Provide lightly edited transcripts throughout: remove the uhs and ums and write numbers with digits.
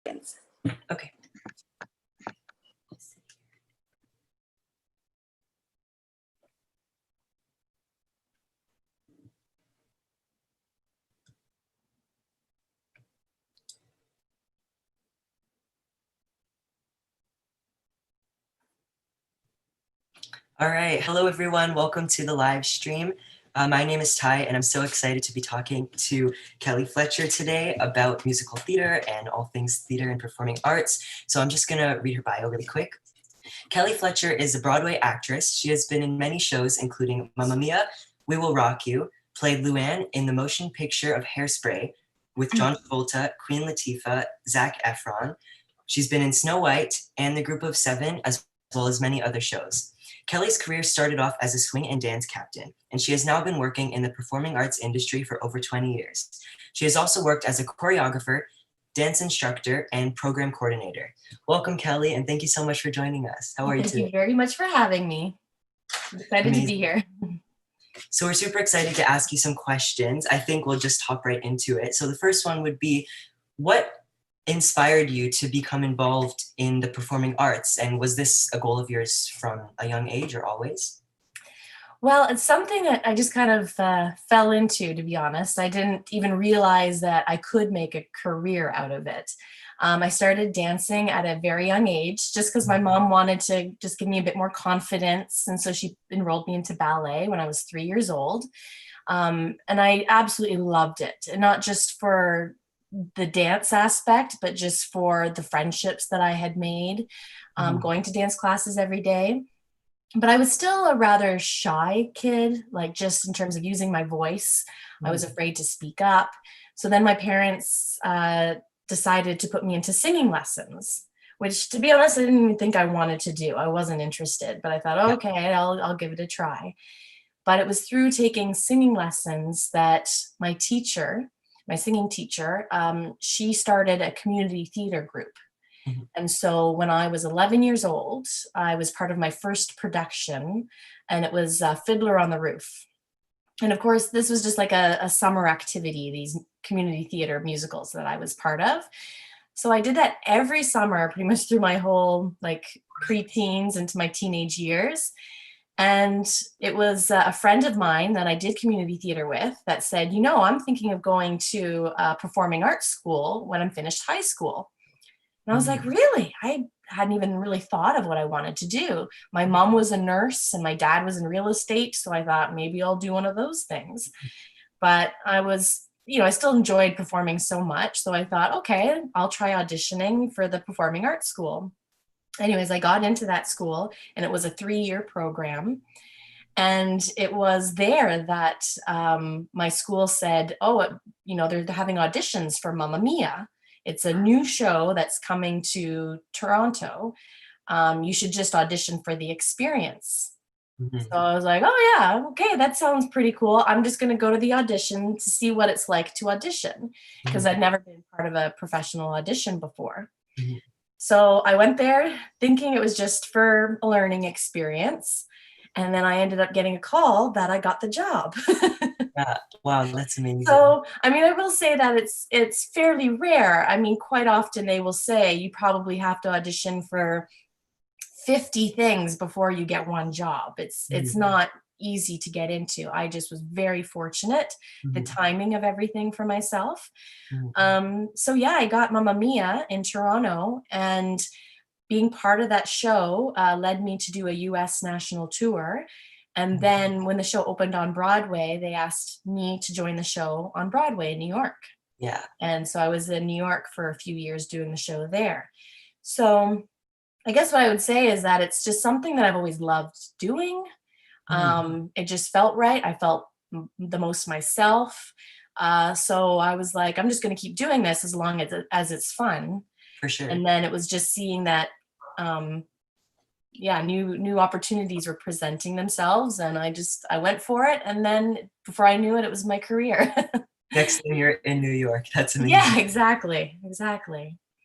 Okay. All right. Hello, everyone. Welcome to the live stream. My name is Ty, and I'm so excited to be talking to Kelly Fletcher today about musical theater and all things theater and performing arts. So I'm just going to read her bio really quick. Kelly Fletcher is a Broadway actress. She has been in many shows, including Mamma Mia, We Will Rock You, played Luann in the motion picture of Hairspray with John Travolta, Queen Latifah, Zac Efron. She's been in Snow White and The Group of Seven, as well as many other shows. Kelly's career started off as a swing and dance captain, and she has now been working in the performing arts industry for over 20 years. She has also worked as a choreographer, dance instructor, and program coordinator. Welcome, Kelly, and thank you so much for joining us. How are you today? Thank you very much for having me. I'm excited to be here. So we're super excited to ask you some questions. I think we'll just hop right into it. So the first one would be, what inspired you to become involved in the performing arts? And was this a goal of yours from a young age or always? Well, it's something that I just kind of fell into, to be honest. I didn't even realize that I could make a career out of it. I started dancing at a very young age just because my mom wanted to just give me a bit more confidence. And so she enrolled me into ballet when I was 3 years old. And I absolutely loved it. And not just for the dance aspect, but just for the friendships that I had made, going to dance classes every day. But I was still a rather shy kid, like just in terms of using my voice. I was afraid to speak up. So then my parents decided to put me into singing lessons, which, to be honest, I didn't even think I wanted to do. I wasn't interested, but I thought, okay, I'll give it a try. But it was through taking singing lessons that my teacher, my singing teacher, she started a community theater group. And so when I was 11 years old, I was part of my first production, and it was Fiddler on the Roof. And of course, this was just like a summer activity, these community theater musicals that I was part of. So I did that every summer, pretty much through my whole like pre-teens into my teenage years. And it was a friend of mine that I did community theater with that said, you know, I'm thinking of going to performing arts school when I'm finished high school. And I was like, really? I hadn't even really thought of what I wanted to do. My mom was a nurse and my dad was in real estate. So I thought maybe I'll do one of those things. But I was, I still enjoyed performing so much. So I thought, okay, I'll try auditioning for the performing arts school. Anyways, I got into that school and it was a 3-year program. And it was there that my school said, they're having auditions for Mamma Mia. It's a new show that's coming to Toronto. You should just audition for the experience. So I was like, oh yeah, okay, that sounds pretty cool. I'm just going to go to the audition to see what it's like to audition, because I'd never been part of a professional audition before. So I went there thinking it was just for a learning experience. And then I ended up getting a call that I got the job. Yeah. Wow, that's amazing. So, I mean, I will say that it's fairly rare. I mean, quite often they will say you probably have to audition for 50 things before you get one job. It's not easy to get into. I just was very fortunate, the timing of everything for myself. So yeah, I got Mamma Mia in Toronto, and being part of that show led me to do a US national tour. And then when the show opened on Broadway, they asked me to join the show on Broadway in New York. Yeah. And so I was in New York for a few years doing the show there. So I guess what I would say is that it's just something that I've always loved doing. It just felt right. I felt the most myself. So I was like, I'm just going to keep doing this as long as it's fun. For sure. And then it was just seeing that new opportunities were presenting themselves, and I went for it, and then before I knew it, it was my career. Next thing you're in New York. That's amazing. Yeah, exactly.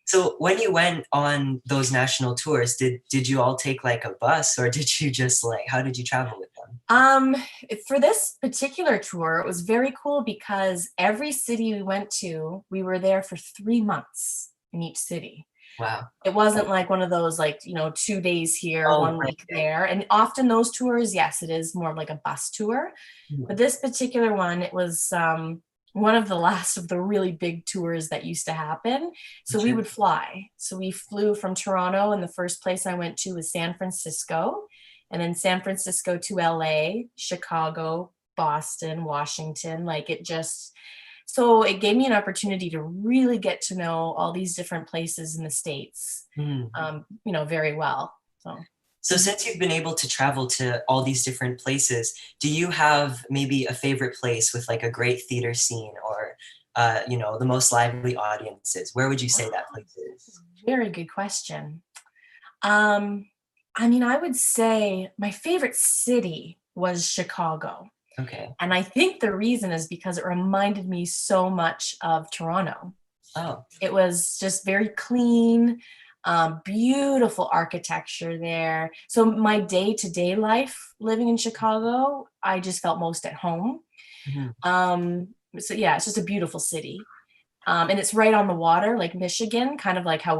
So when you went on those national tours, did you all take like a bus, or did you just how did you travel with them? For this particular tour, it was very cool because every city we went to, we were there for 3 months. in each city. Wow. It wasn't like one of those, like, 2 days here, Oh, 1 week right. there. And often those tours, yes, it is more of like a bus tour. But Mhm. this particular one, it was one of the last of the really big tours that used to happen. So we Sure. would fly. So we flew from Toronto, and the first place I went to was San Francisco, and then San Francisco to LA, Chicago, Boston, Washington. Like it just, so it gave me an opportunity to really get to know all these different places in the States, Mhm. very well. So. So since you've been able to travel to all these different places, do you have maybe a favorite place with like a great theater scene or the most lively audiences? Where would you say that place is? Very good question. Um, I mean, I would say my favorite city was Chicago. Okay. And I think the reason is because it reminded me so much of Toronto. Oh, It was just very clean, beautiful architecture there. So my day-to-day life living in Chicago, I just felt most at home. mhm. So yeah, it's just a beautiful city. And it's right on the water, like Michigan, kind of like how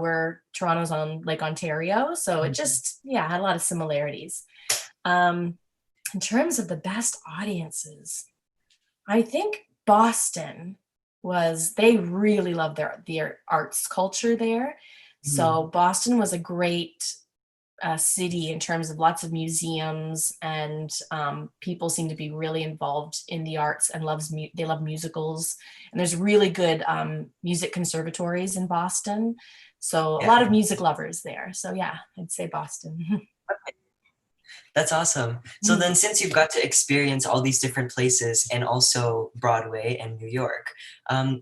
Toronto's on Lake Ontario. So it Mhm. just, yeah, had a lot of similarities. Um, in terms of the best audiences, I think Boston they really love their arts culture there. Mhm. So Boston was a great city in terms of lots of museums, and people seem to be really involved in the arts and they love musicals, and there's really good music conservatories in Boston, so a Yeah, lot of music lovers there. So yeah, I'd say Boston. that's awesome. So then since you've got to experience all these different places and also Broadway and New York,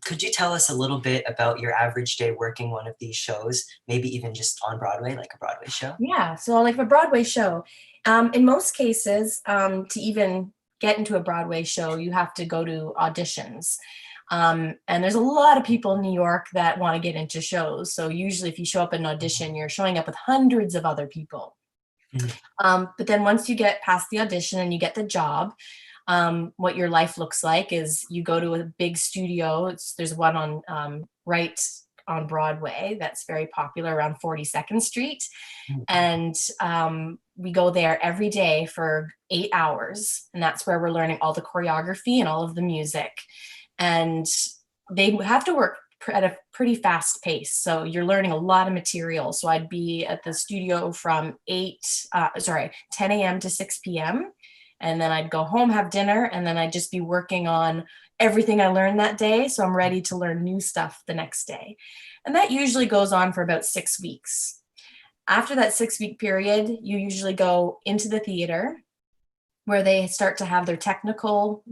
could you tell us a little bit about your average day working one of these shows, maybe even just on Broadway, like a Broadway show? Yeah, so like a Broadway show, in most cases, to even get into a Broadway show, you have to go to auditions. And there's a lot of people in New York that want to get into shows. So usually, if you show up at an audition, you're showing up with hundreds of other people. Mhm. But then once you get past the audition and you get the job, what your life looks like is you go to a big studio. There's one on right on Broadway that's very popular around 42nd Street, Mhm. and we go there every day for 8 hours, and that's where we're learning all the choreography and all of the music. And they have to work at a pretty fast pace, so you're learning a lot of material. So I'd be at the studio from 10 a.m. to 6 p.m., and then I'd go home, have dinner, and then I'd just be working on everything I learned that day, so I'm ready to learn new stuff the next day. And that usually goes on for about 6 weeks. After that 6 week period, you usually go into the theater where they start to have their technical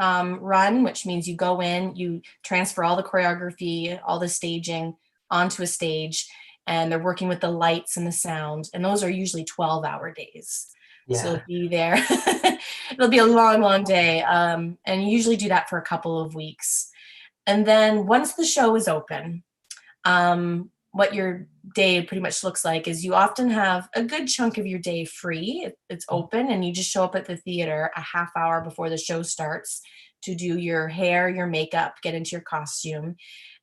run, which means you go in, you transfer all the choreography, all the staging onto a stage, and they're working with the lights and the sound. And those are usually 12-hour days. So Yeah. be there. It'll be a long, long day. And you usually do that for a couple of weeks. And then once the show is open, what your day pretty much looks like is you often have a good chunk of your day free. It's open, and you just show up at the theater a half hour before the show starts to do your hair, your makeup, get into your costume,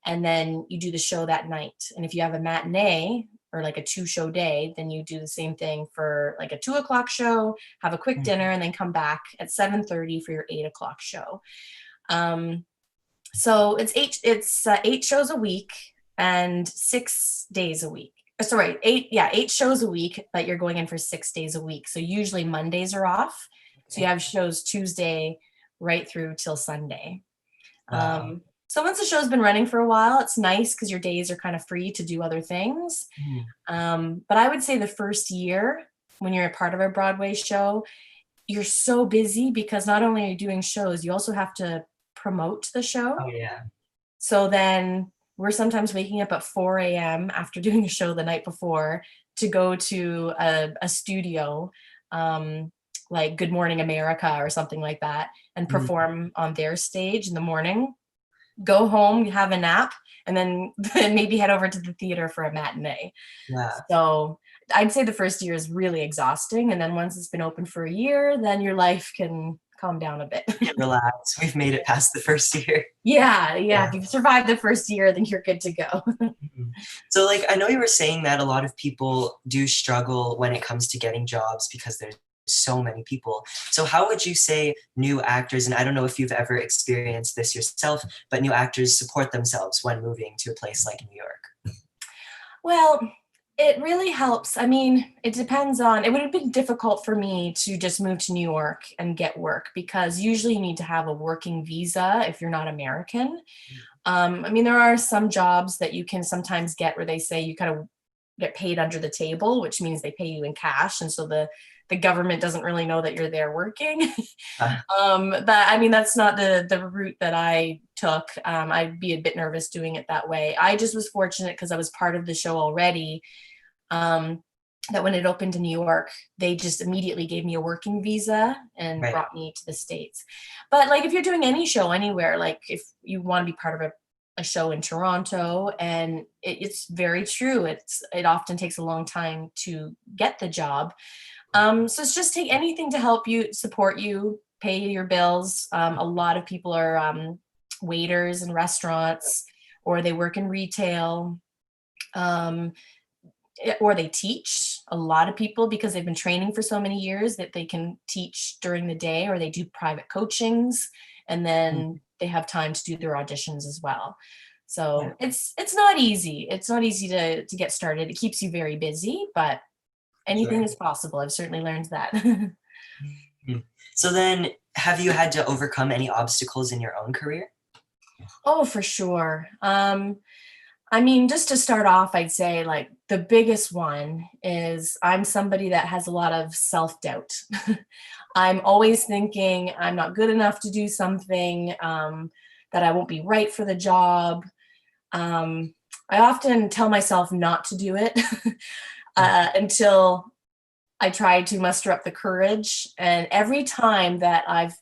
and then you do the show that night. And if you have a matinee or like a two-show day, then you do the same thing for like a 2 o'clock show, have a quick Mhm. dinner, and then come back at 7:30 for your 8 o'clock show. Um, so it's 8 shows a week and 6 days a week. Sorry, eight shows a week, but you're going in for 6 days a week. So usually Mondays are off. So you Okay. have shows Tuesday right through till Sunday. Wow. So once the show's been running for a while, it's nice because your days are kind of free to do other things. Mhm. But I would say the first year, when you're a part of a Broadway show, you're so busy because not only are you doing shows, you also have to promote the show. Oh, yeah. So then we're sometimes waking up at 4 a.m. after doing a show the night before to go to a studio, like Good Morning America or something like that, and Mhm. perform on their stage in the morning. Go home, have a nap, and then maybe head over to the theater for a matinee. Yeah. So I'd say the first year is really exhausting. And then once it's been open for a year, then your life can calm down a bit. We can relax. We've made it past the first year. Yeah, yeah. Yeah. If you've survived the first year, then you're good to go. Mhm. So, like, I know you were saying that a lot of people do struggle when it comes to getting jobs because there's so many people. So, how would you say new actors, and I don't know if you've ever experienced this yourself, but new actors support themselves when moving to a place like New York? Well, it really helps. I mean, it depends on, it would have been difficult for me to just move to New York and get work because usually you need to have a working visa if you're not American. I mean, there are some jobs that you can sometimes get where they say you kind of get paid under the table, which means they pay you in cash. And so the government doesn't really know that you're there working. Uh, That I mean, that's not the route that I took. I'd be a bit nervous doing it that way. I just was fortunate because I was part of the show already. Um, that when it opened in New York, they just immediately gave me a working visa and right. brought me to the States. But like if you're doing any show anywhere, like if you want to be part of a show in Toronto, and it's very true. It often takes a long time to get the job. So it's just take anything to help you support you, pay your bills. A lot of people are waiters in restaurants, or they work in retail. Um, or they teach. A lot of people, because they've been training for so many years, that they can teach during the day, or they do private coachings, and Mm, then they have time to do their auditions as well. yeah, So it's not easy. It's not easy to get started. It keeps you very busy, but anything sure. is possible. I've certainly learned that. Mhm. So then, have you had to overcome any obstacles in your own career? Oh, for sure. I mean, just to start off, I'd say like the biggest one is I'm somebody that has a lot of self-doubt. I'm always thinking I'm not good enough to do something, that I won't be right for the job. Um, I often tell myself not to do it Mm, until I try to muster up the courage. And every time that I've,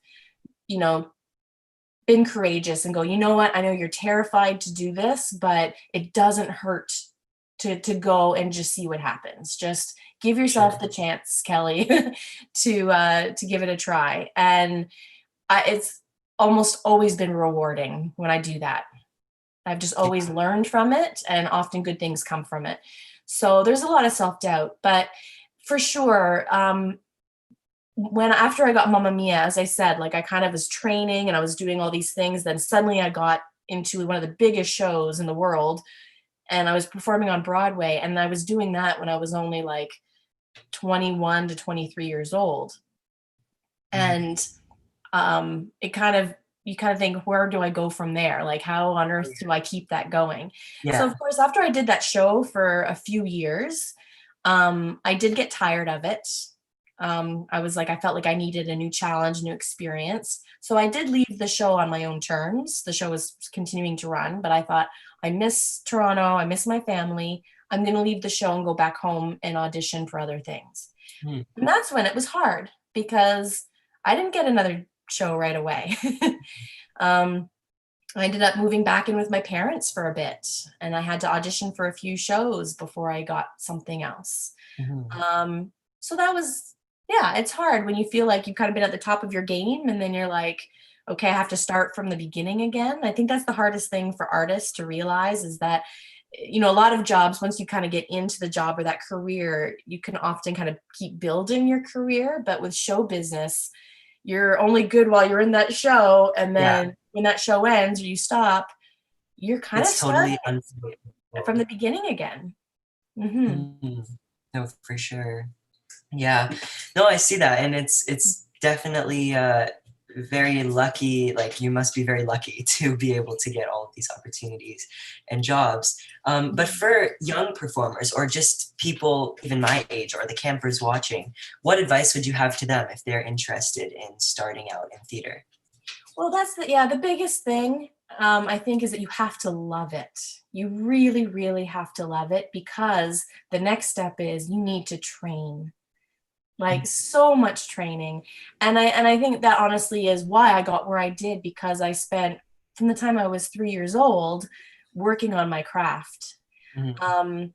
you know, been courageous and go, you know what, I know you're terrified to do this, but it doesn't hurt to go and just see what happens. Just give yourself sure. the chance, Kelly, to give it a try. And it's almost always been rewarding when I do that. I've just always Yeah. learned from it, and often good things come from it. So there's a lot of self-doubt, but for sure, when after I got Mamma Mia, as I said, like I kind of was training and I was doing all these things, then suddenly I got into one of the biggest shows in the world, and I was performing on Broadway, and I was doing that when I was only like 21 to 23 years old. Mhm. And it kind of, you kind of think, where do I go from there? Like, how on earth do I keep that going? So, Yeah. of course, after I did that show for a few years, I did get tired of it. I was like, I felt like I needed a new challenge, new experience. So I did leave the show on my own terms. The show was continuing to run, but I thought, I miss Toronto. I miss my family. I'm going to leave the show and go back home and audition for other things. Mm, And that's when it was hard because I didn't get another show right away. um, I ended up moving back in with my parents for a bit, and I had to audition for a few shows before I got something else. mhm. Um, so that was, yeah, it's hard when you feel like you've kind of been at the top of your game and then you're like, okay, I have to start from the beginning again. I think that's the hardest thing for artists to realize is that, a lot of jobs, once you kind of get into the job or that career, you can often kind of keep building your career. But with show business, you're only good while you're in that show. And Yeah, then when that show ends or you stop, you're kind of it's starting totally from unpredictable. the beginning again. Hmm. Mm, no, for sure. Yeah. No, I see that, and it's definitely very lucky. Like you must be very lucky to be able to get all of these opportunities and jobs. But for young performers or just people even my age or the campers watching, what advice would you have to them if they're interested in starting out in theater? Well, that's the biggest thing, I think, is that you have to love it. You really, really have to love it because the next step is you need to train, like so much training. And I think that honestly is why I got where I did, because I spent from the time I was 3 years old working on my craft. Mhm. Um,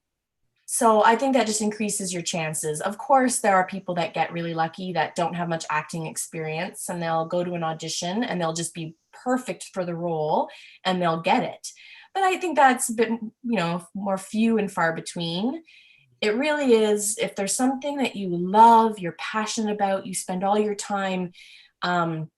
So I think that just increases your chances. Of course, there are people that get really lucky that don't have much acting experience and they'll go to an audition and they'll just be perfect for the role and they'll get it. But I think that's a bit, more few and far between. It really is, if there's something that you love, you're passionate about, you spend all your time um,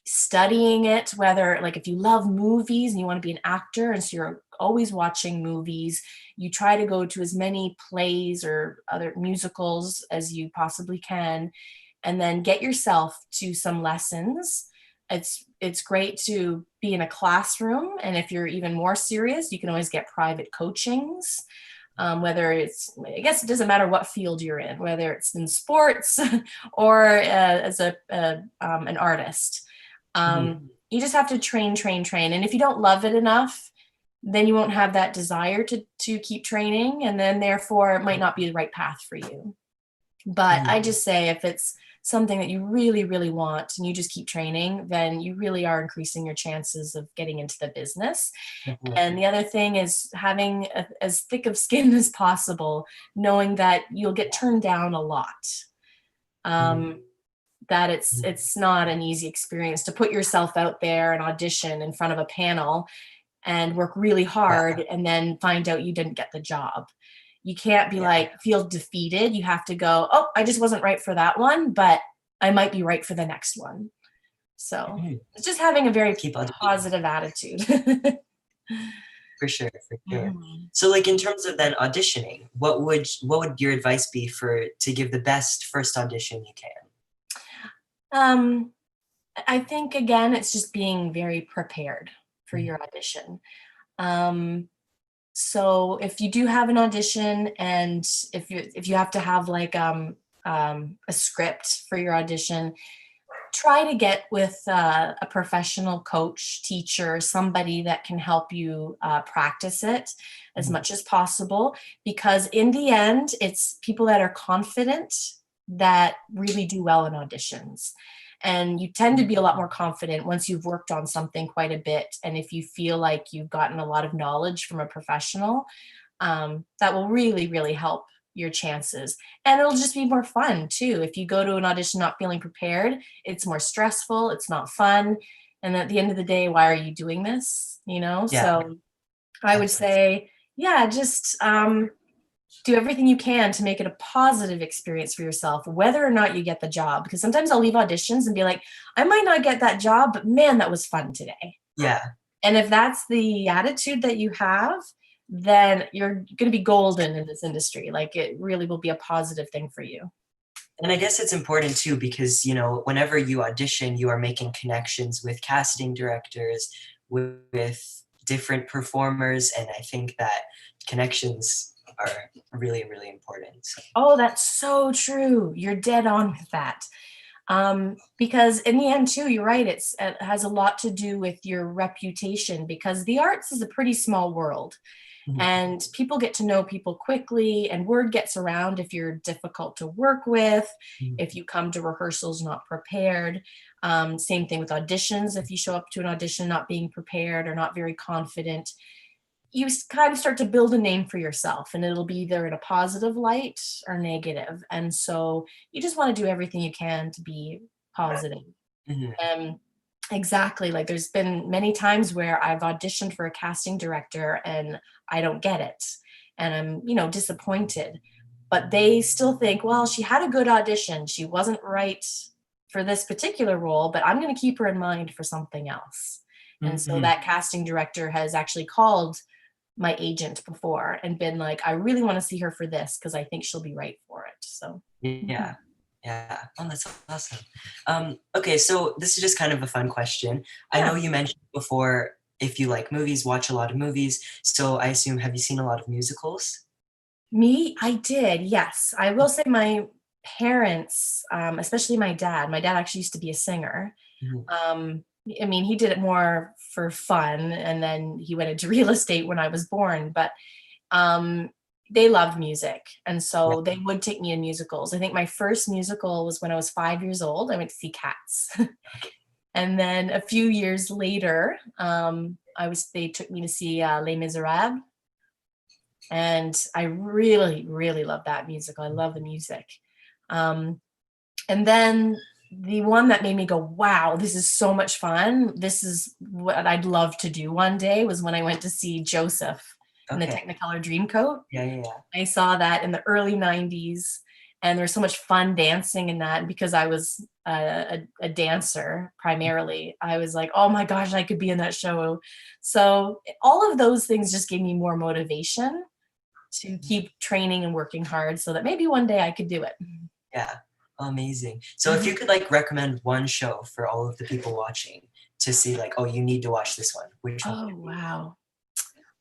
studying it, whether like if you love movies and you want to be an actor and so you're always watching movies, you try to go to as many plays or other musicals as you possibly can, and then get yourself to some lessons. It's great to be in a classroom, and if you're even more serious, you can always get private coachings. Whether it's, I guess it doesn't matter what field you're in, whether it's in sports or as an artist. You just have to train, train, train. And if you don't love it enough, then you won't have that desire to keep training. And then therefore it might not be the right path for you. But I just say if it's something that you really, really want and you just keep training, then you really are increasing your chances of getting into the business. And the other thing is having as thick of skin as possible, knowing that you'll get turned down a lot. That it's not an easy experience to put yourself out there and audition in front of a panel and work really hard and then find out you didn't get the job. You can't be like, feel defeated. You have to go, oh, I just wasn't right for that one, but I might be right for the next one. So it's just having a very positive attitude. For sure, for sure. So like in terms of then auditioning, what would your advice be to give the best first audition you can? I think again, it's just being very prepared for your audition. So if you do have an audition and if you have to have like a script for your audition, try to get with a professional coach, teacher, somebody that can help you practice it as much as possible, because in the end, it's people that are confident that really do well in auditions. And you tend to be a lot more confident once you've worked on something quite a bit. And if you feel like you've gotten a lot of knowledge from a professional, that will really, really help your chances. And it'll just be more fun too. If you go to an audition not feeling prepared, it's more stressful, it's not fun. And at the end of the day, why are you doing this? So I would say, just do everything you can to make it a positive experience for yourself, whether or not you get the job. Because sometimes I'll leave auditions and be like, I might not get that job, but man, that was fun today. Yeah. And if that's the attitude that you have, then you're going to be golden in this industry. Like it really will be a positive thing for you. And I guess it's important too, because, whenever you audition, you are making connections with casting directors, with different performers. And I think that connections are really, really important. Oh, that's so true. You're dead on with that. Because in the end too, you're right. It has a lot to do with your reputation, because the arts is a pretty small world. And people get to know people quickly, and word gets around if you're difficult to work with, if you come to rehearsals not prepared. Same thing with auditions. If you show up to an audition not being prepared or not very confident, you kind of start to build a name for yourself, and it'll be either in a positive light or negative. And so you just want to do everything you can to be positive. And exactly, like there's been many times where I've auditioned for a casting director and I don't get it. And I'm, disappointed. But they still think, well, she had a good audition. She wasn't right for this particular role, but I'm going to keep her in mind for something else. And so that casting director has actually called my agent before and been like, I really want to see her for this because I think she'll be right for it. So yeah. Oh, that's awesome. Okay, so this is just kind of a fun question. I know you mentioned before, if you like movies, watch a lot of movies. So I assume, have you seen a lot of musicals? Me, I did, yes. I will say my parents, especially my dad actually used to be a singer. He did it more for fun, and then he went into real estate when I was born, but they loved music. And so they would take me in musicals. I think my first musical was when I was 5 years old. I went to see Cats. And then a few years later, they took me to see Les Miserables. And I really, really love that musical. I love the music. Um, and then the one that made me go, wow, this is so much fun. This is what I'd love to do one day, was when I went to see Joseph in the Okay. Technicolor Dreamcoat. Yeah, yeah, yeah. I saw that in the early 90s, and there's so much fun dancing in that. And because I was a dancer primarily, I was like, oh my gosh, I could be in that show. So all of those things just gave me more motivation to keep training and working hard, so that maybe one day I could do it. Yeah. Amazing. So if you could like recommend one show for all of the people watching to see like, oh, you need to watch this one, which one Oh, would it be? wow.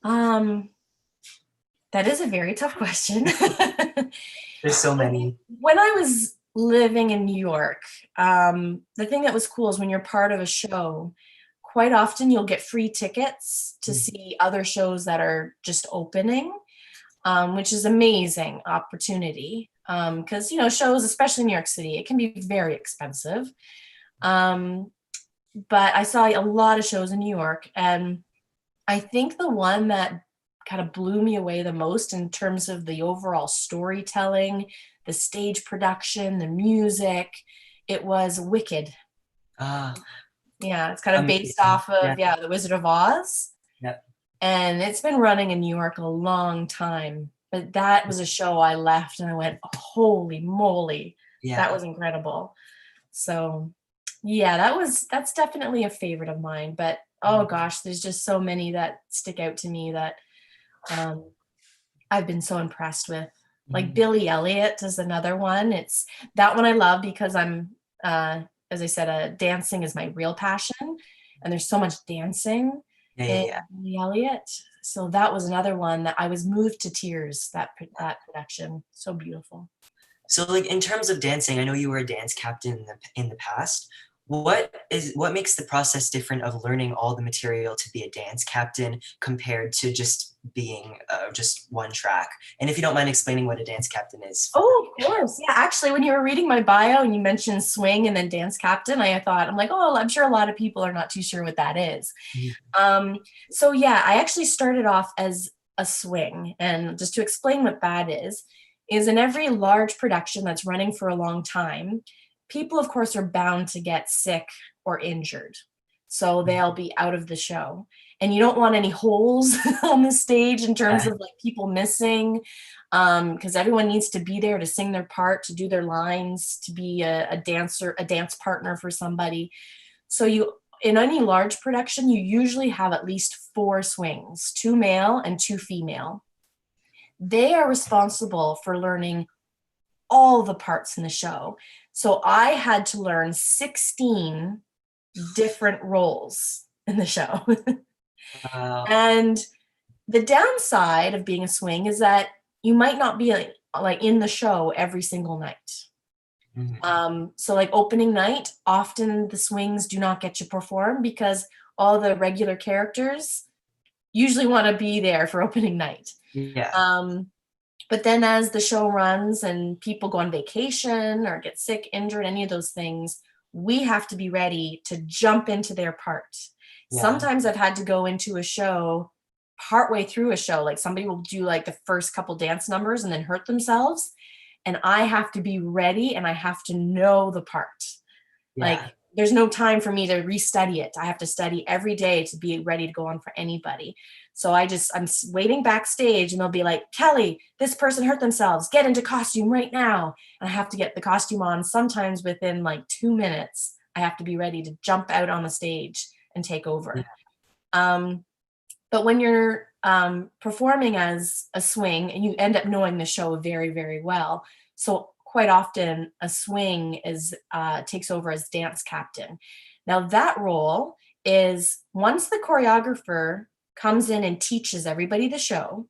Um, that is a very tough question. There's so many. When I was living in New York, the thing that was cool is when you're part of a show, quite often you'll get free tickets to Mhm. see other shows that are just opening, which is amazing opportunity. Because shows, especially in New York City, it can be very expensive. Um, but I saw a lot of shows in New York, and I think the one that kind of blew me away the most in terms of the overall storytelling, the stage production, the music, it was Wicked. Ah, Yeah, it's kind of based amazing. off Yeah, of, The Wizard of Oz. yeah, And it's been running in New York a long time. But that was a show I left and I went, holy moly, that yeah. was incredible. So yeah, that's definitely a favorite of mine. But oh gosh, there's just so many that stick out to me that um, I've been so impressed with. Like Mhm. Billy Elliot is another one. It's that one I love because I'm, as I said, dancing is my real passion, and there's so much dancing Yeah, yeah, in yeah. Billy Elliot. So that was another one that I was moved to tears. That production, so beautiful. So like in terms of dancing, I know you were a dance captain in the past. What makes the process different of learning all the material to be a dance captain compared to just being just one track? And if you don't mind explaining what a dance captain is for Oh, of course. Yeah, actually, when you were reading my bio and you mentioned swing and then dance captain, I'm like, oh, I'm sure a lot of people are not too sure what that is. the. Um, so yeah, I actually started off as a swing, and just to explain what that is in every large production that's running for a long time, people, of course, are bound to get sick or injured. So they'll be out of the show. And you don't want any holes on the stage in terms Yeah, of like people missing, because everyone needs to be there to sing their part, to do their lines, to be a dancer, a dance partner for somebody. So in any large production, you usually have at least 4 swings, 2 male and 2 female. They are responsible for learning all the parts in the show. So I had to learn 16 different roles in the show. wow. And the downside of being a swing is that you might not be like in the show every single night. Mhm. So like opening night, often the swings do not get to perform because all the regular characters usually want to be there for opening night. Yeah, Um, but then as the show runs and people go on vacation or get sick, injured, any of those things, we have to be ready to jump into their part. yeah, Sometimes I've had to go into a show partway through a show, like somebody will do like the first couple dance numbers and then hurt themselves, and I have to be ready and I have to know the part. Like yeah. there's no time for me to restudy it. I have to study every day to be ready to go on for anybody. So I'm waiting backstage and they'll be like, Kelly, this person hurt themselves. Get into costume right now. And I have to get the costume on sometimes within like 2 minutes. I have to be ready to jump out on the stage and take Yeah. over. Um, but when you're performing as a swing, and you end up knowing the show very, very well, so quite often a swing is takes over as dance captain. Now that role is once the choreographer comes in and teaches everybody the show,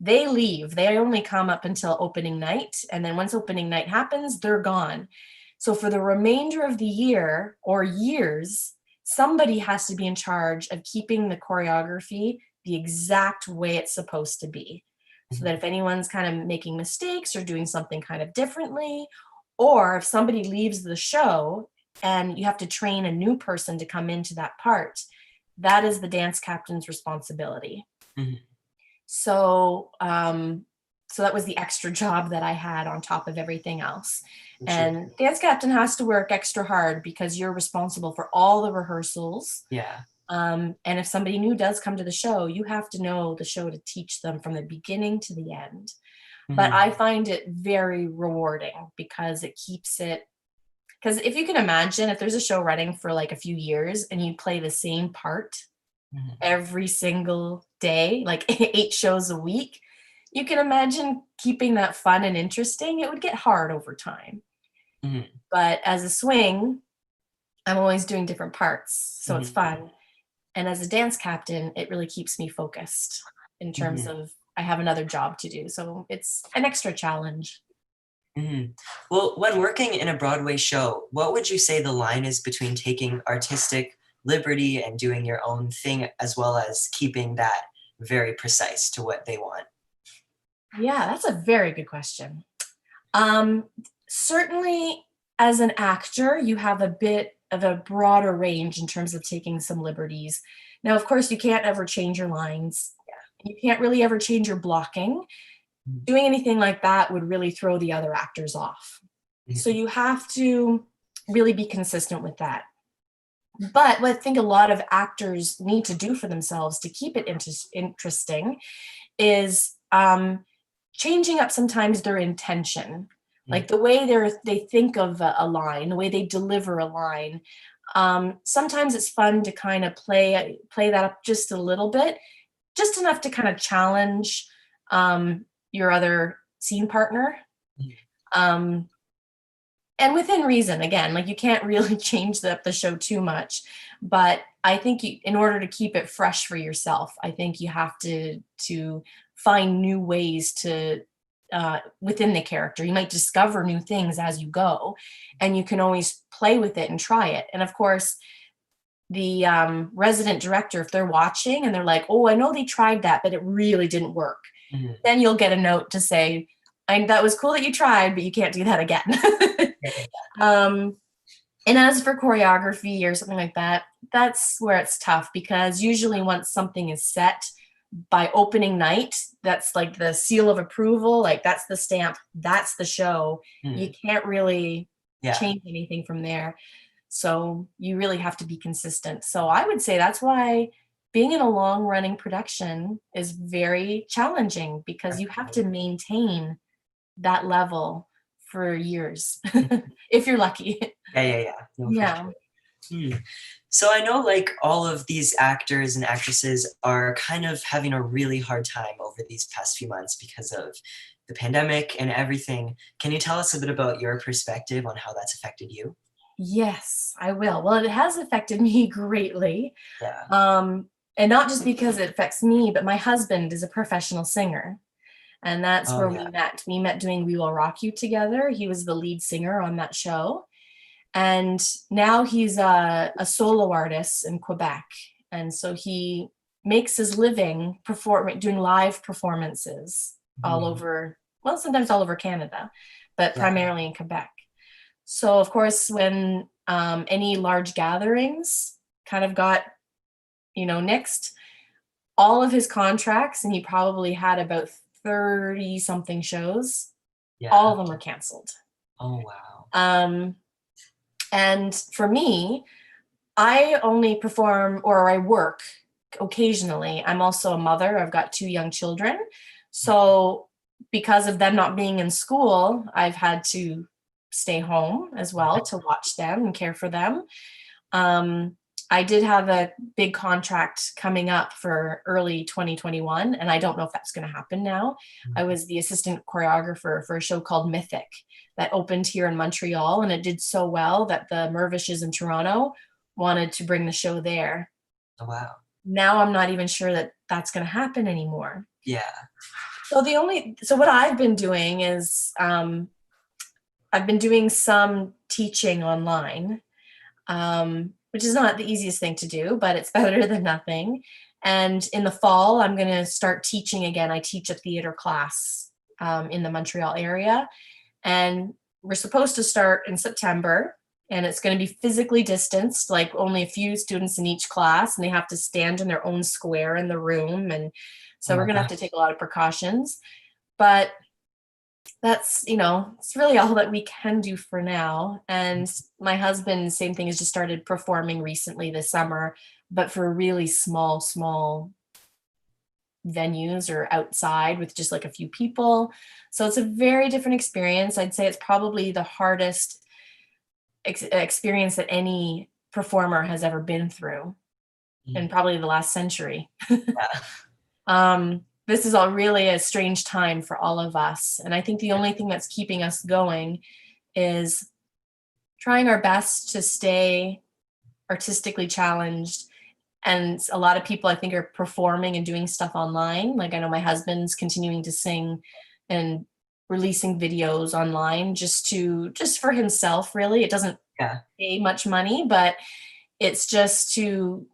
they leave. They only come up until opening night, and then once opening night happens, they're gone. So for the remainder of the year or years, somebody has to be in charge of keeping the choreography the exact way it's supposed to be. So that Mhm. if anyone's kind of making mistakes or doing something kind of differently, or if somebody leaves the show and you have to train a new person to come into that part, that is the dance captain's responsibility. Mhm. So that was the extra job that I had on top of everything else. Sure. And dance captain has to work extra hard because you're responsible for all the rehearsals. Yeah. And if somebody new does come to the show, you have to know the show to teach them from the beginning to the end. But Mhm. I find it very rewarding because it keeps it, because if you can imagine, if there's a show running for like a few years and you play the same part Mhm. every single day, like 8 shows a week, you can imagine keeping that fun and interesting. It would get hard over time. Mhm. But as a swing, I'm always doing different parts, so it's Mhm. fun. And as a dance captain, it really keeps me focused in terms Mhm. of I have another job to do. So it's an extra challenge. Mhm. Well, when working in a Broadway show, what would you say the line is between taking artistic liberty and doing your own thing, as well as keeping that very precise to what they want? Yeah, that's a very good question. Um, Certainly, as an actor, you have a bit of a broader range in terms of taking some liberties. Now, of course, you can't ever change your lines. You can't really ever change your blocking. Mhm. Doing anything like that would really throw the other actors off. So Mhm. you have to really be consistent with that. But what I think a lot of actors need to do for themselves to keep it interesting is changing up sometimes their intention, Mhm. like the way they think of a line, the way they deliver a line. Sometimes it's fun to kind of play that up just a little bit, just enough to kind of challenge your other scene partner. Mhm. Um, and within reason, again, like you can't really change the show too much, but I think in order to keep it fresh for yourself, I think you have to find new ways to within the character. You might discover new things as you go, and you can always play with it and try it. And of course, the resident director, if they're watching and they're like, "Oh, I know they tried that, but it really didn't work," Mhm. then you'll get a note to say, "That was cool that you tried, but you can't do that again." Yeah, yeah, um, and as for choreography or something like that, that's where it's tough because usually once something is set by opening night, that's like the seal of approval, like that's the stamp, that's the show. yeah. You Mhm. can't really Yeah. change anything from there. So you really have to be consistent. So I would say that's why being in a long running production is very challenging because you have to maintain that level for years if you're lucky. Yeah, yeah, yeah. No, for Yeah. sure. Hmm. So I know like all of these actors and actresses are kind of having a really hard time over these past few months because of the pandemic and everything. Can you tell us a bit about your perspective on how that's affected you? Yes, I will. Well, it has affected me greatly. Yeah. Um, and not just because it affects me, but my husband is a professional singer. And that's Oh where yeah. we met. We met doing We Will Rock You together. He was the lead singer on that show. And now he's a solo artist in Quebec. And so he makes his living doing live performances all Mhm. over, well, sometimes all over Canada, but Yeah. primarily in Quebec. So, of course, when any large gatherings kind of got, nixed, all of his contracts, and he probably had about 30 something shows, all Yeah. of them were canceled. Oh wow. Um, and for me, I only perform or I work occasionally. I'm also a mother. I've got 2 young children. So, because of them not being in school, I've had to stay home as well to watch them and care for them. Um, I did have a big contract coming up for early 2021, and I don't know if that's going to happen now. I was the assistant choreographer for a show called Mythic that opened here in Montreal, and it did so well that the Mervishes in Toronto wanted to bring the show there. Oh wow. Now I'm not even sure that that's going to happen anymore. Yeah. So what I've been doing is I've been doing some teaching online, which is not the easiest thing to do, but it's better than nothing. And in the fall, I'm going to start teaching again. I teach a theater class in the Montreal area, and we're supposed to start in September. and it's going to be physically distanced, like only a few students in each class, and they have to stand in their own square in the room. And Oh so we're my going to have to gosh. take a lot of precautions. But that's, it's really all that we can do for now. And my husband, same thing, has just started performing recently this summer, but for really small venues or outside with just like a few people. So it's a very different experience. I'd say it's probably the hardest experience that any performer has ever been through in Mm, probably the last century. yeah. This is all really a strange time for all of us. And I think the only thing that's keeping us going is trying our best to stay artistically challenged. And a lot of people, I think, are performing and doing stuff online. Like, I know my husband's continuing to sing and releasing videos online just for himself, really. It doesn't Yeah. pay much money, but it's just to,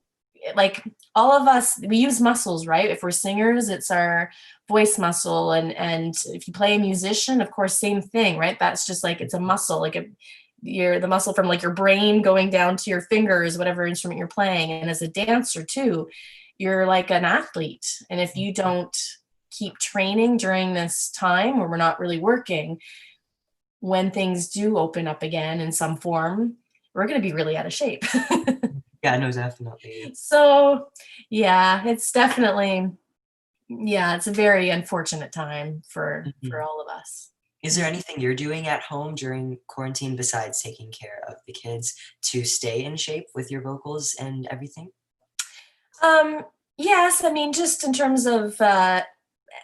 like, all of us, we use muscles, right? If we're singers, it's our voice muscle. And if you play a musician, of course, same thing, right? That's just like, it's a muscle, like you're the muscle from like your brain going down to your fingers, whatever instrument you're playing. And as a dancer too, you're like an athlete. And if you don't keep training during this time where we're not really working, when things do open up again in some form, we're going to be really out of shape. Yeah, no, definitely. So, yeah, it's definitely, yeah, it's a very unfortunate time for Mhm. all of us. Is there anything you're doing at home during quarantine besides taking care of the kids to stay in shape with your vocals and everything? Um, yes, I mean, just in terms of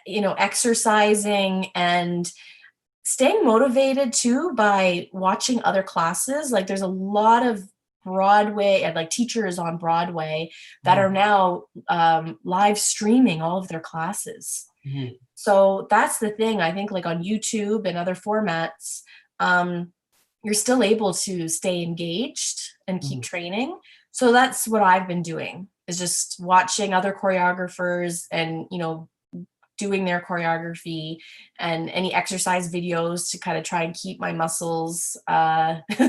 exercising and staying motivated too by watching other classes. Like, there's a lot of Broadway and like teachers on Broadway that Mhm, are now live streaming all of their classes. mhm, So that's the thing. I think, like, on YouTube and other formats, um, you're still able to stay engaged and keep mhm. training. So that's what I've been doing, is just watching other choreographers and, doing their choreography and any exercise videos to kind of try and keep my muscles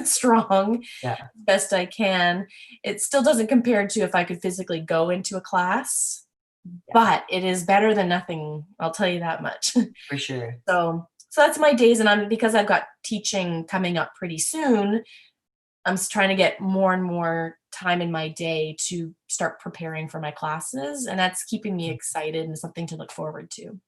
strong Yeah, best I can. It still doesn't compare to if I could physically go into a class, yeah, but it is better than nothing. I'll tell you that much. for sure. So that's my days, and because I've got teaching coming up pretty soon, I'm trying to get more and more time in my day to start preparing for my classes, and that's keeping me Mm, excited and something to look forward to.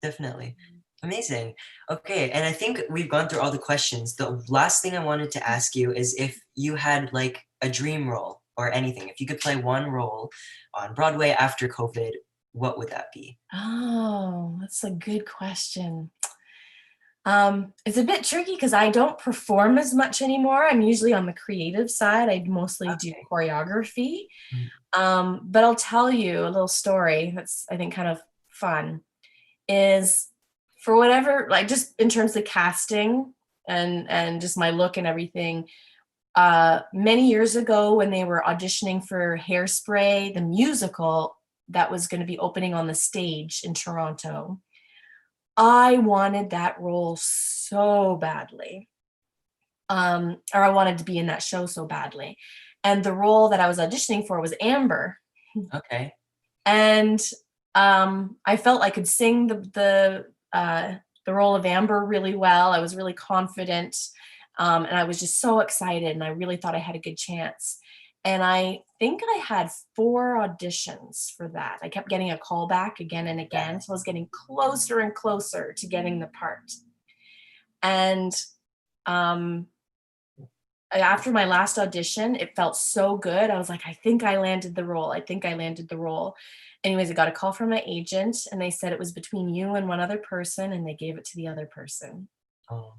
definitely. Amazing. Okay, and I think we've gone through all the questions. The last thing I wanted to ask you is if you had like a dream role or anything, if you could play one role on Broadway after COVID, what would that be? Oh, that's a good question. It's a bit tricky because I don't perform as much anymore. I'm usually on the creative side. I mostly do Okay. choreography. Mm, But I'll tell you a little story that's, I think, kind of fun. Is, for whatever, like, just in terms of casting and just my look and everything. Many years ago, when they were auditioning for Hairspray, the musical that was going to be opening on the stage in Toronto, I wanted that role so badly. Or I wanted to be in that show so badly. And the role that I was auditioning for was Amber. okay. And I felt I could sing the role of Amber really well. I was really confident, and I was just so excited, and I really thought I had a good chance. And I think I had 4 auditions for that. I kept getting a call back again and Yeah. again, so I was getting closer and closer to getting the part. And um, after my last audition, it felt so good. I was like, I think I landed the role. I think I landed the role. Anyways, I got a call from my agent, and they said it was between you and one other person, and they gave it to the other person. Oh,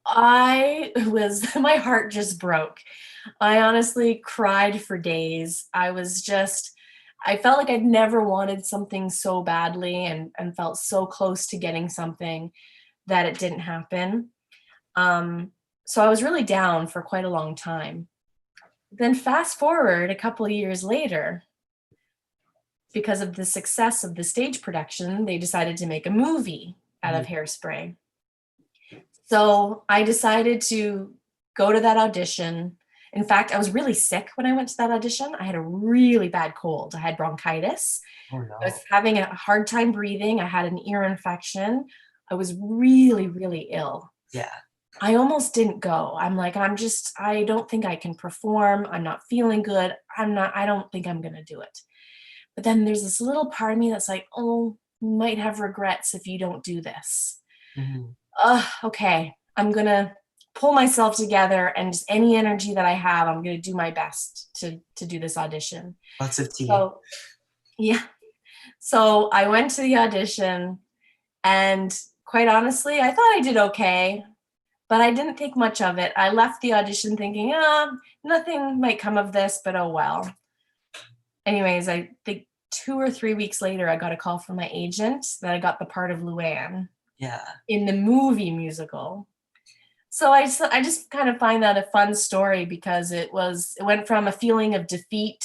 My heart just broke. I honestly cried for days. I felt like I'd never wanted something so badly, and felt so close to getting something that it didn't happen. Um, so I was really down for quite a long time. Then fast forward a couple of years later, because of the success of the stage production, they decided to make a movie out mhm, of Hairspray. So I decided to go to that audition. In fact, I was really sick when I went to that audition. I had a really bad cold. I had bronchitis. Oh I was no. having a hard time breathing. I had an ear infection. I was really, really ill. Yeah. I almost didn't go. I'm like, I don't think I can perform. I'm not feeling good. I don't think I'm going to do it. But then there's this little part of me that's like, oh, you might have regrets if you don't do this. Hmm. Okay. I'm going to pull myself together, and just any energy that I have, I'm going to do my best to do this audition. Lots of tea. So, yeah. So I went to the audition, and quite honestly, I thought I did okay, but I didn't think much of it. I left the audition thinking, nothing might come of this, but oh well. Anyways, I think 2 or 3 weeks later, I got a call from my agent that I got the part of Luann Yeah. in the movie musical. So I just kind of find that a fun story, because it went from a feeling of defeat,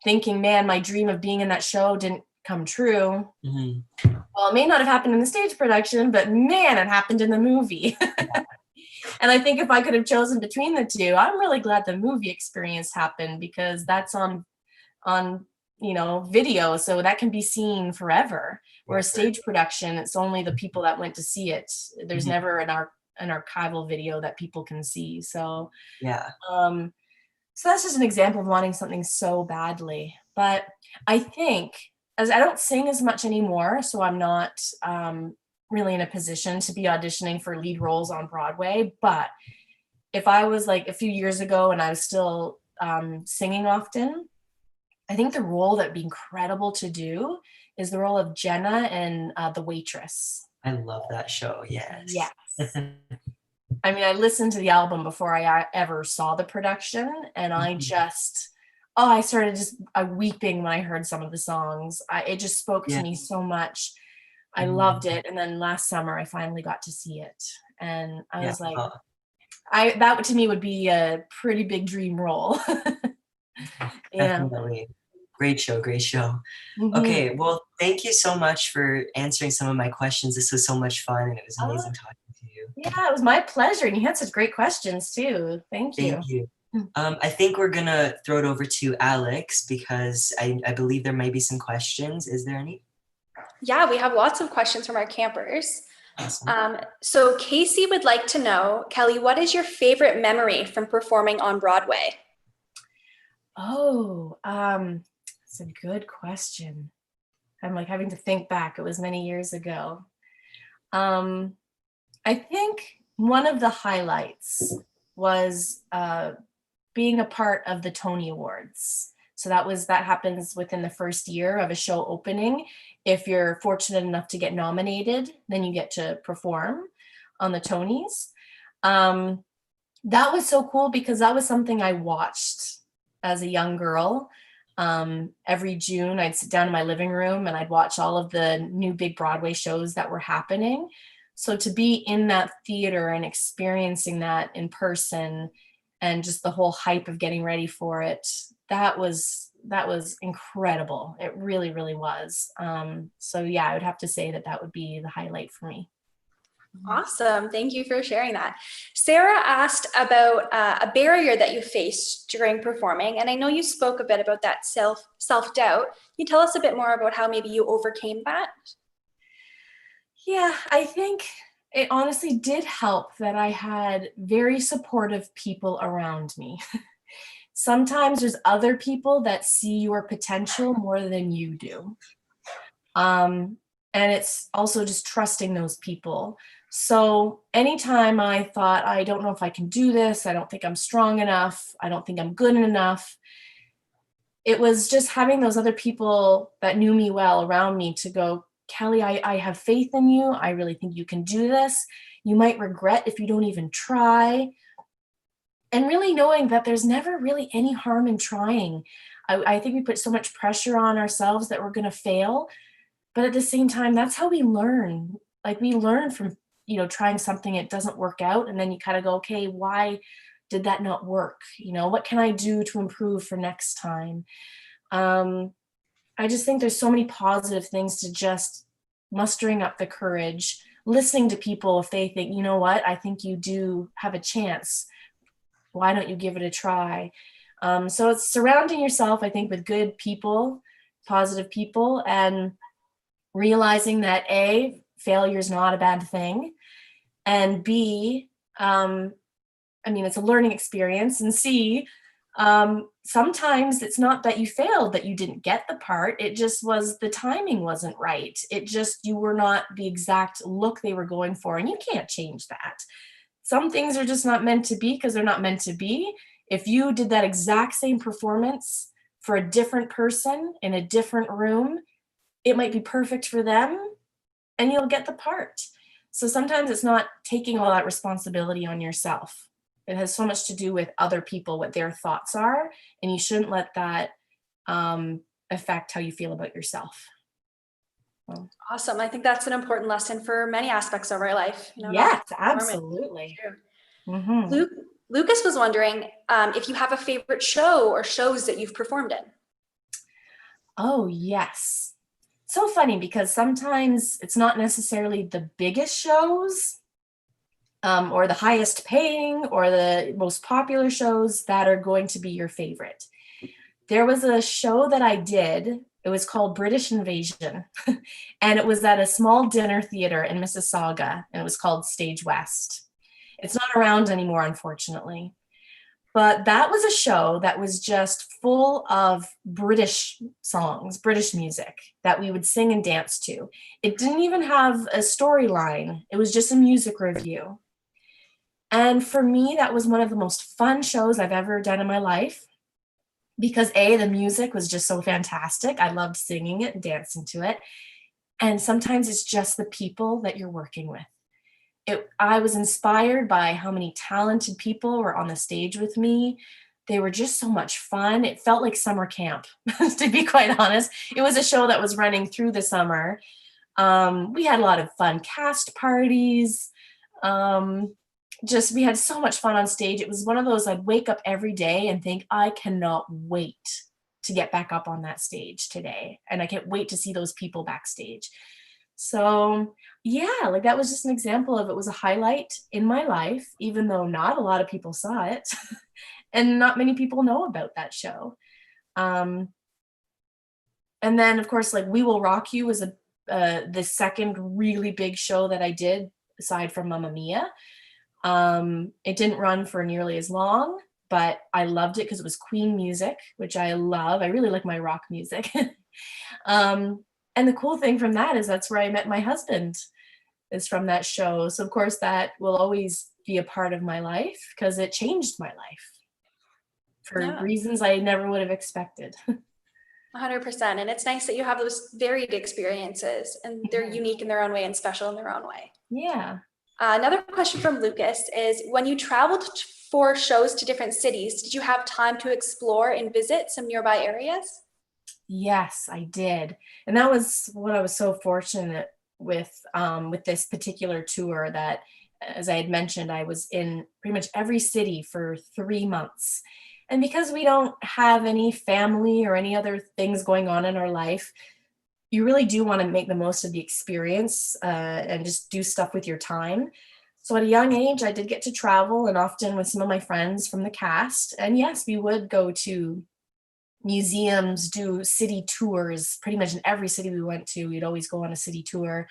thinking, man, my dream of being in that show didn't come true. Hmm. Well, it may not have happened in the stage production, but man, it happened in the movie. And I think if I could have chosen between the two, I'm really glad the movie experience happened, because that's on video, so that can be seen forever. Where a stage production, it's only the people that went to see it. There's Hmm. never an archival video that people can see. So Yeah. um so that's just an example of wanting something so badly. But I think, as I don't sing as much anymore, so I'm not really in a position to be auditioning for lead roles on Broadway. But if I was like a few years ago and I was still singing often, I think the role that would be incredible to do is the role of Jenna in The Waitress. I love that show. Yes. Yes. I mean, I listened to the album before I ever saw the production, and I started just weeping when I heard some of the songs. It just spoke to Yeah. me so much. I Mhm. loved it. And then last summer, I finally got to see it. And I Yeah. was like, that to me would be a pretty big dream role. Yeah. Definitely. Great show. Great show. Mhm. Okay. Well, thank you so much for answering some of my questions. This was so much fun and it was Oh, amazing talking to you. yeah, it was my pleasure. And you had such great questions too. Thank Thank you. you. I think we're gonna throw it over to Alex because I believe there might be some questions. Is there any? Yeah, we have lots of questions from our campers. Awesome. So Casey would like to know, Kelly, what is your favorite memory from performing on Broadway? Oh, that's a good question. I'm like having to think back. It was many years ago. Um, I think one of the highlights was being a part of the Tony Awards. So that happens within the first year of a show opening. If you're fortunate enough to get nominated, then you get to perform on the Tonys. Um, that was so cool because that was something I watched as a young girl. Every June, I'd sit down in my living room and I'd watch all of the new big Broadway shows that were happening. So to be in that theater and experiencing that in person, and just the whole hype of getting ready for it, that was incredible. It really, really was. So yeah, I would have to say that would be the highlight for me. Awesome. Thank you for sharing that. Sarah asked about a barrier that you faced during performing. And I know you spoke a bit about that self-doubt. Can you tell us a bit more about how maybe you overcame that? Yeah, I think it honestly did help that I had very supportive people around me. Sometimes there's other people that see your potential more than you do. And it's also just trusting those people. So anytime I thought, I don't know if I can do this, I don't think I'm strong enough, I don't think I'm good enough, it was just having those other people that knew me well around me to go, Kelly, I have faith in you. I really think you can do this. You might regret if you don't even try. And really knowing that there's never really any harm in trying. I think we put so much pressure on ourselves that we're going to fail. But at the same time, that's how we learn. Like we learn from, trying something, it doesn't work out. And then you kind of go, okay, why did that not work? What can I do to improve for next time? I just think there's so many positive things to just mustering up the courage, listening to people if they think, you know what, I think you do have a chance. why don't you give it a try? So it's surrounding yourself, I think, with good people, positive people, and realizing that A, failure is not a bad thing, and B, it's a learning experience, and C, sometimes it's not that you failed, that you didn't get the part. It just was the timing wasn't right. It just, you were not the exact look they were going for, and you can't change that. Some things are just not meant to be because they're not meant to be. If you did that exact same performance for a different person in a different room, it might be perfect for them and you'll get the part. So sometimes it's not taking all that responsibility on yourself. It has so much to do with other people, what their thoughts are, and you shouldn't let that affect how you feel about yourself. Well, Awesome. I think that's an important lesson for many aspects of our life. yes, absolutely. Mm-hmm. Lucas was wondering if you have a favorite show or shows that you've performed in. Oh, yes. So funny because sometimes it's not necessarily the biggest shows or the highest paying or the most popular shows that are going to be your favorite. There was a show that I did. It was called British Invasion. And it was at a small dinner theater in Mississauga. And it was called Stage West. It's not around anymore, unfortunately. But that was a show that was just full of British songs, British music that we would sing and dance to. It didn't even have a storyline. It was just a music review. And for me, that was one of the most fun shows I've ever done in my life because A, the music was just so fantastic. I loved singing it and dancing to it. And sometimes it's just the people that you're working with. I was inspired by how many talented people were on the stage with me. They were just so much fun. It felt like summer camp, to be quite honest. It was a show that was running through the summer. We had a lot of fun cast parties. We had so much fun on stage. It was one of those I'd wake up every day and think, I cannot wait to get back up on that stage today. And I can't wait to see those people backstage. So yeah, like that was just an example of it was a highlight in my life, even though not a lot of people saw it and not many people know about that show. And then of course, like We Will Rock You was the second really big show that I did aside from Mamma Mia. It didn't run for nearly as long, but I loved it because it was Queen music, which I love. I really like my rock music. And the cool thing from that is that's where I met my husband, is from that show. So of course that will always be a part of my life because it changed my life for reasons I never would have expected. 100%. And it's nice that you have those varied experiences and they're unique in their own way and special in their own way. Yeah. Another question from Lucas is, when you traveled for shows to different cities, did you have time to explore and visit some nearby areas? Yes, I did. And that was what I was so fortunate with this particular tour that, as I had mentioned, I was in pretty much every city for 3 months. And because we don't have any family or any other things going on in our life, you really do want to make the most of the experience and just do stuff with your time. So at a young age, I did get to travel, and often with some of my friends from the cast. And yes, we would go to museums, do city tours. Pretty much in every city we went to, we'd always go on a city tour.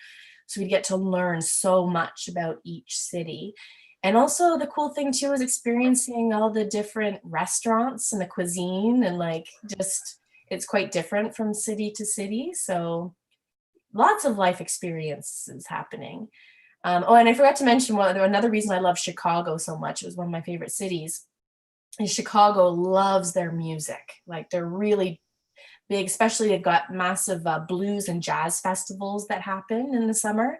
So we'd get to learn so much about each city. And also the cool thing too is experiencing all the different restaurants and the cuisine, and like just, it's quite different from city to city. So lots of life experiences happening. And I forgot to mention another reason I love Chicago so much. It was one of my favorite cities. And Chicago loves their music. Like they're really big, especially they've got massive blues and jazz festivals that happen in the summer.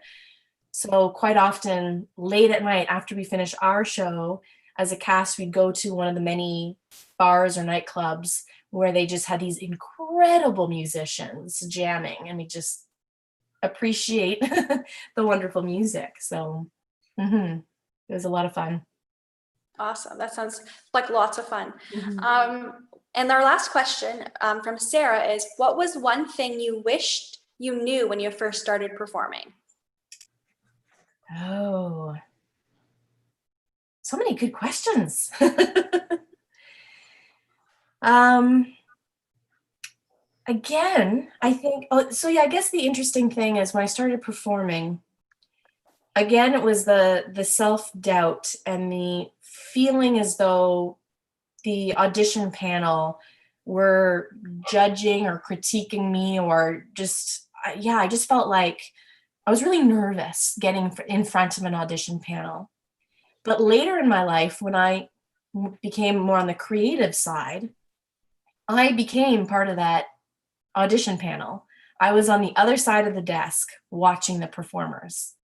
So quite often late at night after we finish our show, as a cast, we'd go to one of the many bars or nightclubs where they just had these incredible musicians jamming, and we just appreciate the wonderful music. So it was a lot of fun. Awesome. That sounds like lots of fun. Mm-hmm. And our last question from Sarah is, what was one thing you wished you knew when you first started performing? Oh, So many good questions. um, Again, I think, I guess the interesting thing is when I started performing, again, it was the self-doubt and the feeling as though the audition panel were judging or critiquing me, or just, I just felt like I was really nervous getting in front of an audition panel. But later in my life, when I became more on the creative side, I became part of that audition panel. I was on the other side of the desk watching the performers.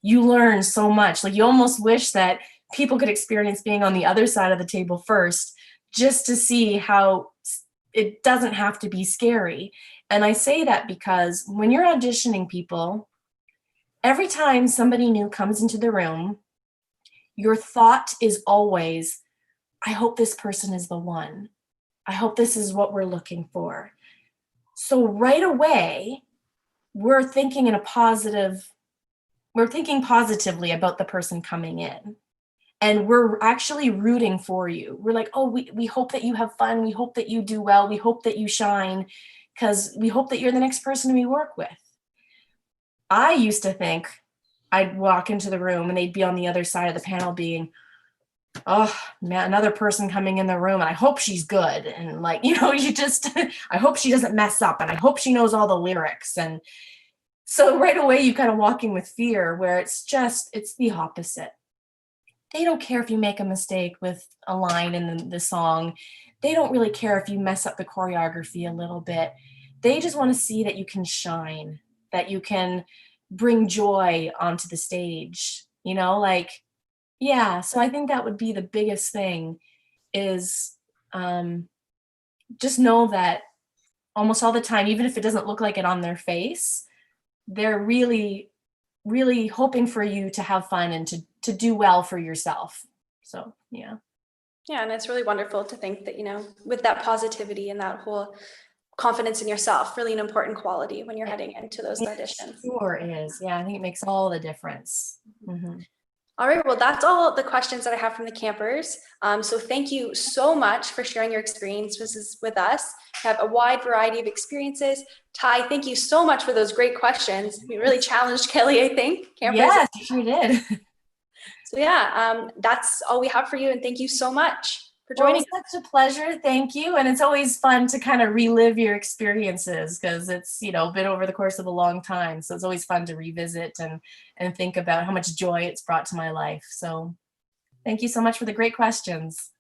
You learn so much. Like, you almost wish that people could experience being on the other side of the table first, just to see how it doesn't have to be scary. And I say that because when you're auditioning people, every time somebody new comes into the room, your thought is always, I hope this person is the one. I hope this is what we're looking for. So right away, we're thinking positively about the person coming in. And we're actually rooting for you. We're like, oh, we hope that you have fun. We hope that you do well. We hope that you shine, because we hope that you're the next person we work with. I used to think I'd walk into the room and they'd be on the other side of the panel being, oh man, another person coming in the room, and I hope she's good. And like, you just, I hope she doesn't mess up, and I hope she knows all the lyrics. And so right away, you kind of walking with fear, where it's the opposite. They don't care if you make a mistake with a line in the song. They don't really care if you mess up the choreography a little bit. They just want to see that you can shine, that you can bring joy onto the stage, so I think that would be the biggest thing, is just know that almost all the time, even if it doesn't look like it on their face, they're really, really hoping for you to have fun and to do well for yourself. So, yeah. Yeah, and it's really wonderful to think that, with that positivity and that whole confidence in yourself, really an important quality when you're heading into those auditions. Sure is. Yeah, I think it makes all the difference. Mm-hmm. All right, well, that's all the questions that I have from the campers. So thank you so much for sharing your experiences with us. You have a wide variety of experiences. Ty, thank you so much for those great questions. We really challenged Kelly, I think. Campers. Yes, you sure did. So yeah, that's all we have for you. And thank you so much for joining. Well, it's such a pleasure. Thank you. And it's always fun to kind of relive your experiences, because it's, been over the course of a long time. So it's always fun to revisit and think about how much joy it's brought to my life. So thank you so much for the great questions.